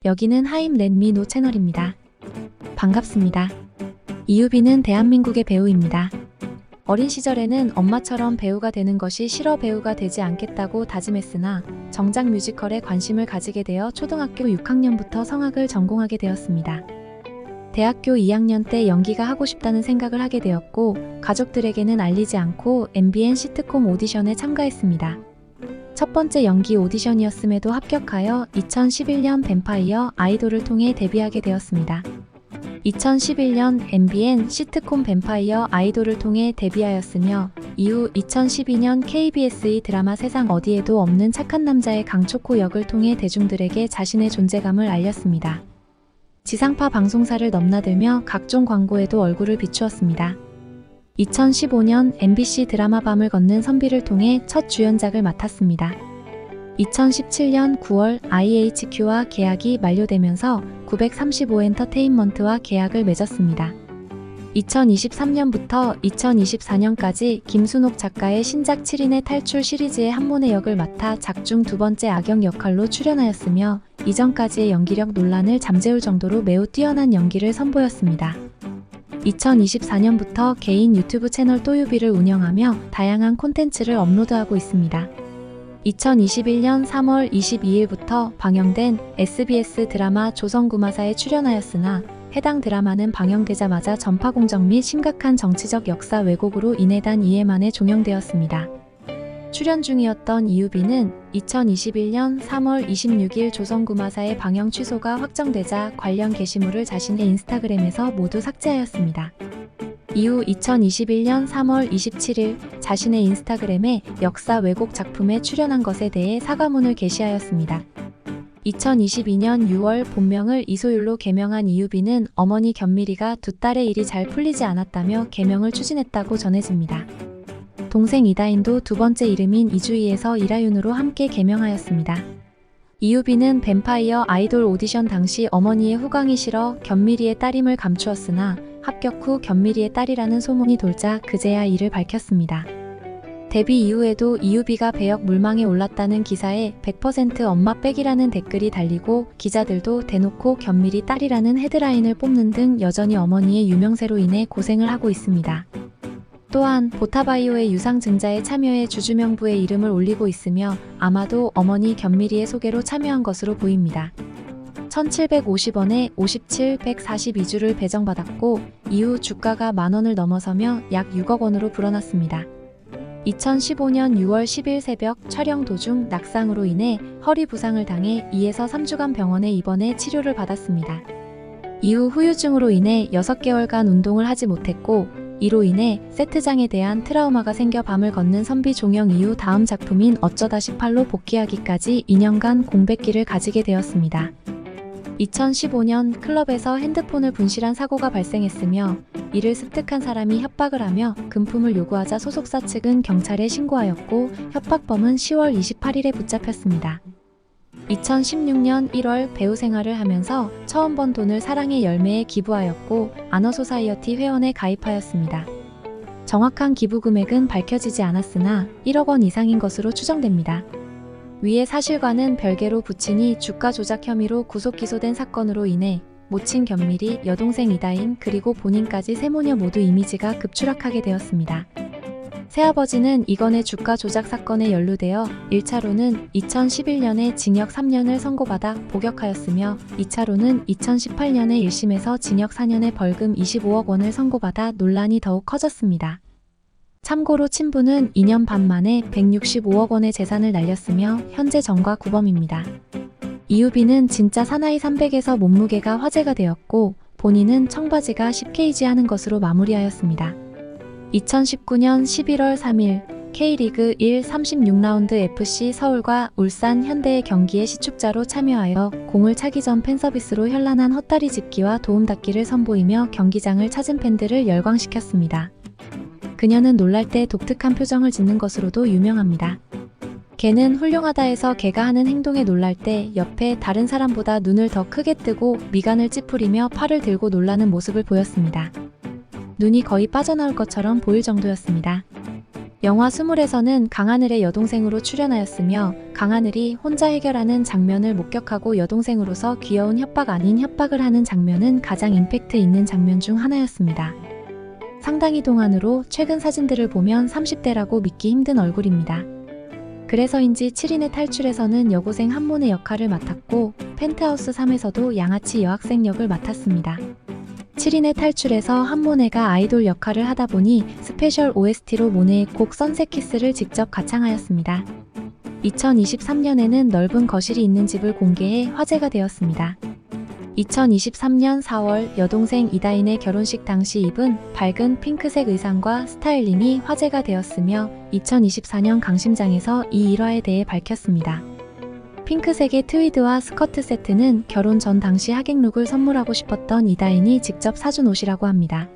여기는 하임 렛미 노 채널입니다. 반갑습니다. 이유빈은 대한민국의 배우입니다. 어린 시절에는 엄마처럼 배우가 되는 것이 싫어 배우가 되지 않겠다고 다짐했으나 정작 뮤지컬에 관심을 가지게 되어 초등학교 6학년부터 성악을 전공하게 되었습니다. 대학교 2학년 때 연기가 하고 싶다는 생각을 하게 되었고 가족들에게는 알리지 않고 MBN 시트콤 오디션에 참가했습니다. 첫 번째 연기 오디션이었음에도 합격하여 2011년 뱀파이어 아이돌을 통해 데뷔하게 되었습니다. 2011년 MBN 시트콤 뱀파이어 아이돌을 통해 데뷔하였으며 이후 2012년 KBS의 드라마 세상 어디에도 없는 착한 남자의 강초코 역을 통해 대중들에게 자신의 존재감을 알렸습니다. 지상파 방송사를 넘나들며 각종 광고에도 얼굴을 비추었습니다. 2015년 MBC 드라마 밤을 걷는 선비를 통해 첫 주연작을 맡았습니다. 2017년 9월 IHQ와 계약이 만료되면서 935엔터테인먼트와 계약을 맺었습니다. 2023년부터 2024년까지 김순옥 작가의 신작 7인의 탈출 시리즈의 한모네 역을 맡아 작중 두 번째 악역 역할로 출연하였으며 이전까지의 연기력 논란을 잠재울 정도로 매우 뛰어난 연기를 선보였습니다. 2024년부터 개인 유튜브 채널 또유비를 운영하며 다양한 콘텐츠를 업로드하고 있습니다. 2021년 3월 22일부터 방영된 SBS 드라마 조선구마사에 출연하였으나 해당 드라마는 방영되자마자 전파 공정 및 심각한 정치적 역사 왜곡으로 인해 단 2회 만에 종영되었습니다. 출연 중이었던 이유빈은 2021년 3월 26일 조선구마사의 방영 취소가 확정되자 관련 게시물을 자신의 인스타그램에서 모두 삭제하였습니다. 이후 2021년 3월 27일 자신의 인스타그램에 역사 왜곡 작품에 출연한 것에 대해 사과문을 게시하였습니다. 2022년 6월 본명을 이소율로 개명한 이유빈은 어머니 견미리가 두 딸의 일이 잘 풀리지 않았다며 개명을 추진했다고 전해집니다. 동생 이다인도 두 번째 이름인 이주희에서 이라윤으로 함께 개명하였습니다. 이유빈은 뱀파이어 아이돌 오디션 당시 어머니의 후광이 싫어 견미리의 딸임을 감추었으나 합격 후 견미리의 딸이라는 소문이 돌자 그제야 이를 밝혔습니다. 데뷔 이후에도 이유비가 배역 물망에 올랐다는 기사에 100% 엄마 백이라는 댓글이 달리고 기자들도 대놓고 견미리 딸이라는 헤드라인을 뽑는 등 여전히 어머니의 유명세로 인해 고생을 하고 있습니다. 또한 보타바이오의 유상증자에 참여해 주주명부의 이름을 올리고 있으며 아마도 어머니 견미리의 소개로 참여한 것으로 보입니다. 1,750원에 57, 142주를 배정받았고 이후 주가가 만원을 넘어서며 약 6억 원으로 불어났습니다. 2015년 6월 10일 새벽 촬영 도중 낙상으로 인해 허리 부상을 당해 2에서 3주간 병원에 입원해 치료를 받았습니다. 이후 후유증으로 인해 6개월간 운동을 하지 못했고 이로 인해 세트장에 대한 트라우마가 생겨 밤을 걷는 선비 종영 이후 다음 작품인 어쩌다 18로 복귀하기까지 2년간 공백기를 가지게 되었습니다. 2015년 클럽에서 핸드폰을 분실한 사고가 발생했으며 이를 습득한 사람이 협박을 하며 금품을 요구하자 소속사 측은 경찰에 신고하였고 협박범은 10월 28일에 붙잡혔습니다. 2016년 1월 배우 생활을 하면서 처음 번 돈을 사랑의 열매에 기부하였고 아너소사이어티 회원에 가입하였습니다. 정확한 기부 금액은 밝혀지지 않았으나 1억 원 이상인 것으로 추정됩니다. 위의 사실과는 별개로 부친이 주가 조작 혐의로 구속 기소된 사건으로 인해 모친 견미리, 여동생 이다인 그리고 본인까지 세모녀 모두 이미지가 급추락하게 되었습니다. 새아버지는 이건의 주가 조작 사건에 연루되어 1차로는 2011년에 징역 3년을 선고받아 복역하였으며 2차로는 2018년에 1심에서 징역 4년에 벌금 25억 원을 선고받아 논란이 더욱 커졌습니다. 참고로 친부는 2년 반 만에 165억 원의 재산을 날렸으며 현재 전과 구범입니다. 이유빈은 진짜 사나이 300에서 몸무게가 화제가 되었고 본인은 청바지가 10kg 하는 것으로 마무리하였습니다. 2019년 11월 3일 K리그 1 36라운드 FC 서울과 울산 현대의 경기에 시축자로 참여하여 공을 차기 전 팬서비스로 현란한 헛다리 짚기와 도움닫기를 선보이며 경기장을 찾은 팬들을 열광시켰습니다. 그녀는 놀랄 때 독특한 표정을 짓는 것으로도 유명합니다. 개는 훌륭하다에서 개가 하는 행동에 놀랄 때 옆에 다른 사람보다 눈을 더 크게 뜨고 미간을 찌푸리며 팔을 들고 놀라는 모습을 보였습니다. 눈이 거의 빠져나올 것처럼 보일 정도였습니다. 영화 스물에서는 강하늘의 여동생으로 출연하였으며 강하늘이 혼자 해결하는 장면을 목격하고 여동생으로서 귀여운 협박 아닌 협박을 하는 장면은 가장 임팩트 있는 장면 중 하나였습니다. 상당히 동안으로 최근 사진들을 보면 30대라고 믿기 힘든 얼굴입니다. 그래서인지 7인의 탈출에서는 여고생 한문의 역할을 맡았고 펜트하우스 3에서도 양아치 여학생 역을 맡았습니다. 7인의 탈출에서 한모네가 아이돌 역할을 하다 보니 스페셜 OST로 모네의 곡 선셋키스를 직접 가창하였습니다. 2023년에는 넓은 거실이 있는 집을 공개해 화제가 되었습니다. 2023년 4월 여동생 이다인의 결혼식 당시 입은 밝은 핑크색 의상과 스타일링이 화제가 되었으며 2024년 강심장에서 이 일화에 대해 밝혔습니다. 핑크색의 트위드와 스커트 세트는 결혼 전 당시 하객룩을 선물하고 싶었던 이다인이 직접 사준 옷이라고 합니다.